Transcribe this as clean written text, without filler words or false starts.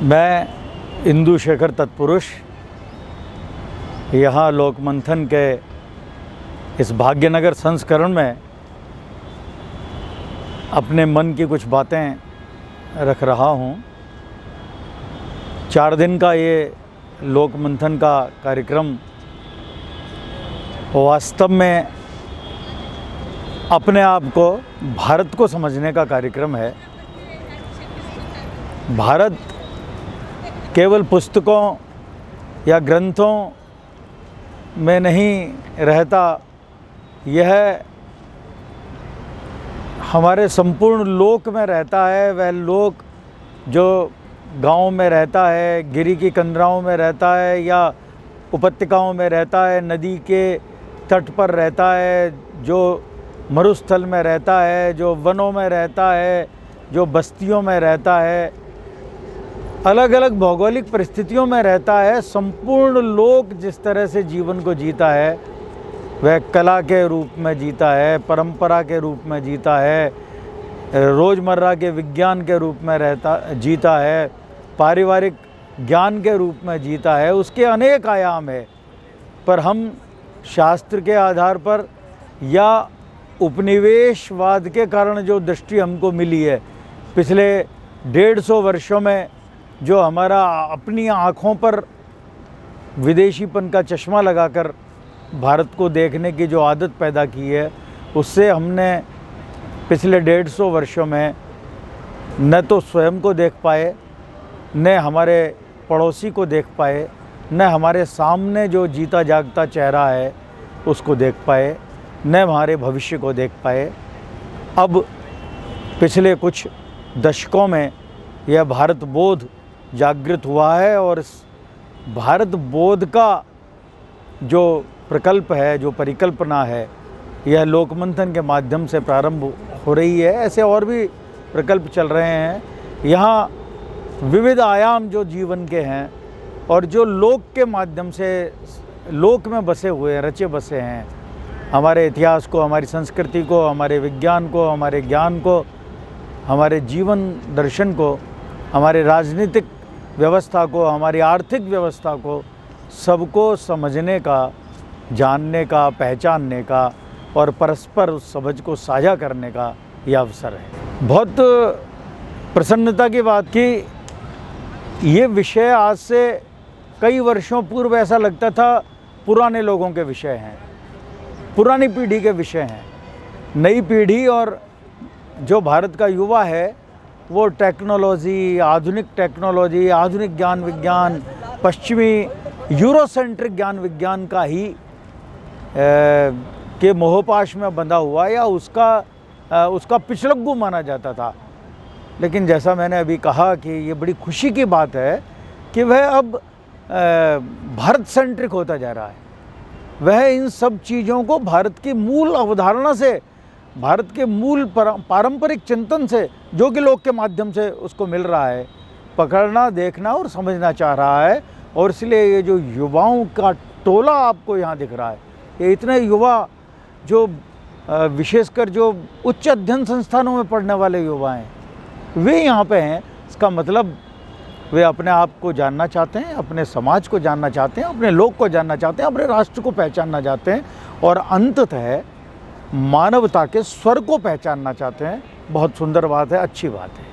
मैं इंदु शेखर तत्पुरुष यहाँ लोकमंथन के इस भाग्यनगर संस्करण में अपने मन की कुछ बातें रख रहा हूँ। 4 दिन का ये लोकमंथन का कार्यक्रम वास्तव में अपने आप को भारत को समझने का कार्यक्रम है। भारत केवल पुस्तकों या ग्रंथों में नहीं रहता, यह हमारे संपूर्ण लोक में रहता है। वह लोक जो गाँव में रहता है, गिरी की कंदराओं में रहता है या उपत्यकाओं में रहता है, नदी के तट पर रहता है, जो मरुस्थल में रहता है, जो वनों में रहता है, जो बस्तियों में रहता है, अलग अलग भौगोलिक परिस्थितियों में रहता है। संपूर्ण लोक जिस तरह से जीवन को जीता है, वह कला के रूप में जीता है, परंपरा के रूप में जीता है, रोज़मर्रा के विज्ञान के रूप में जीता है, पारिवारिक ज्ञान के रूप में जीता है। उसके अनेक आयाम है, पर हम शास्त्र के आधार पर या उपनिवेशवाद के कारण जो दृष्टि हमको मिली है पिछले 150 वर्षों में, जो हमारा अपनी आँखों पर विदेशीपन का चश्मा लगाकर भारत को देखने की जो आदत पैदा की है, उससे हमने पिछले 150 वर्षों में न तो स्वयं को देख पाए, न हमारे पड़ोसी को देख पाए, न हमारे सामने जो जीता जागता चेहरा है उसको देख पाए, न हमारे भविष्य को देख पाए। अब पिछले कुछ दशकों में यह भारत बोध जागृत हुआ है और इस भारत बोध का जो प्रकल्प है, जो परिकल्पना है, यह लोकमंथन के माध्यम से प्रारंभ हो रही है। ऐसे और भी प्रकल्प चल रहे हैं। यहाँ विविध आयाम जो जीवन के हैं और जो लोक के माध्यम से लोक में बसे हुए हैं, रचे बसे हैं, हमारे इतिहास को, हमारी संस्कृति को, हमारे विज्ञान को, हमारे ज्ञान को, हमारे जीवन दर्शन को, हमारे राजनीतिक व्यवस्था को, हमारी आर्थिक व्यवस्था को, सबको समझने का, जानने का, पहचानने का और परस्पर उस समझ को साझा करने का यह अवसर है। बहुत प्रसन्नता की बात कि ये विषय आज से कई वर्षों पूर्व ऐसा लगता था पुराने लोगों के विषय हैं, पुरानी पीढ़ी के विषय हैं। नई पीढ़ी और जो भारत का युवा है वो टेक्नोलॉजी, आधुनिक ज्ञान विज्ञान, पश्चिमी यूरोसेंट्रिक ज्ञान विज्ञान का ही के मोहपाश में बंधा हुआ या उसका पिछलग्गू माना जाता था। लेकिन जैसा मैंने अभी कहा कि ये बड़ी खुशी की बात है कि वह अब भारत सेंट्रिक होता जा रहा है। वह इन सब चीज़ों को भारत की मूल अवधारणा से, भारत के मूल पारंपरिक चिंतन से, जो कि लोक के माध्यम से उसको मिल रहा है, पकड़ना, देखना और समझना चाह रहा है। और इसलिए ये जो युवाओं का टोला आपको यहाँ दिख रहा है, ये इतने युवा जो विशेषकर जो उच्च अध्ययन संस्थानों में पढ़ने वाले युवा हैं, वे यहाँ पे हैं। इसका मतलब वे अपने आप को जानना चाहते हैं, अपने समाज को जानना चाहते हैं, अपने लोक को जानना चाहते हैं, अपने राष्ट्र को पहचानना चाहते हैं और अंततः मानवता के स्वर को पहचानना चाहते हैं। बहुत सुंदर बात है, अच्छी बात है।